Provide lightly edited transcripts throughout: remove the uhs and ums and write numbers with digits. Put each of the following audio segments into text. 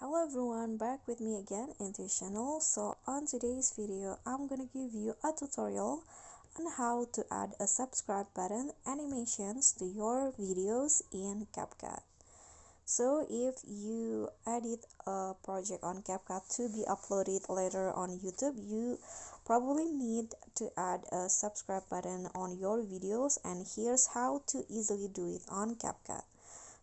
Hello everyone, back with me again in this channel. So on today's video I'm gonna give you a tutorial on how to add a subscribe button animations to your videos in CapCut. So if you edit a project on CapCut to be uploaded later on YouTube, you probably need to add a subscribe button on your videos, and here's how to easily do it on CapCut.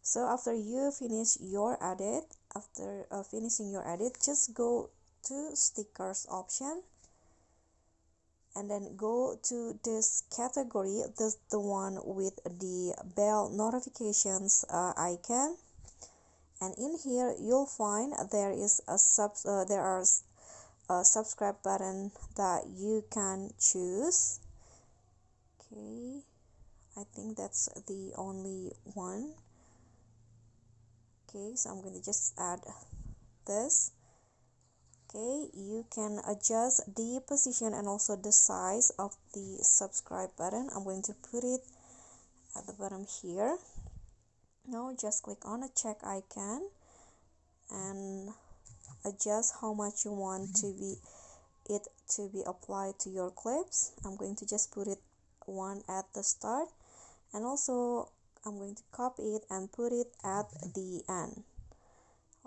So after you finish your edit, after finishing your edit, just go to stickers option and then go to this category, the one with the bell notifications icon, and in here you'll find there is a subscribe button that you can choose. Okay, I think that's the only one. Okay, so I'm going to just add this. Okay, you can adjust the position and also the size of the subscribe button. I'm going to put it at the bottom here. Now just click on a check icon and adjust how much you want it to be applied to your clips. I'm going to just put it one at the start, and also I'm going to copy it and put it at the end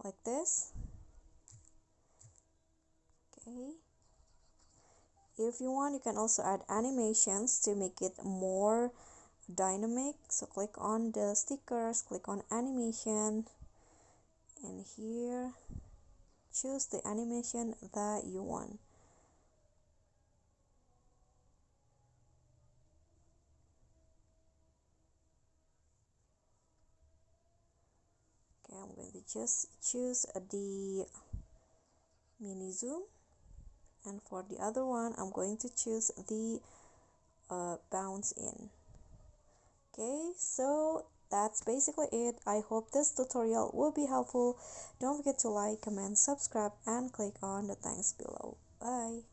like this. Okay, if you want, you can also add animations to make it more dynamic. So click on the stickers, click on animation, and here choose the animation that you want. Okay, I'm going to just choose the mini zoom, and for the other one I'm going to choose the bounce in. Okay, so that's basically it. I hope this tutorial will be helpful. Don't forget to like, comment, subscribe, and click on the thanks below. Bye.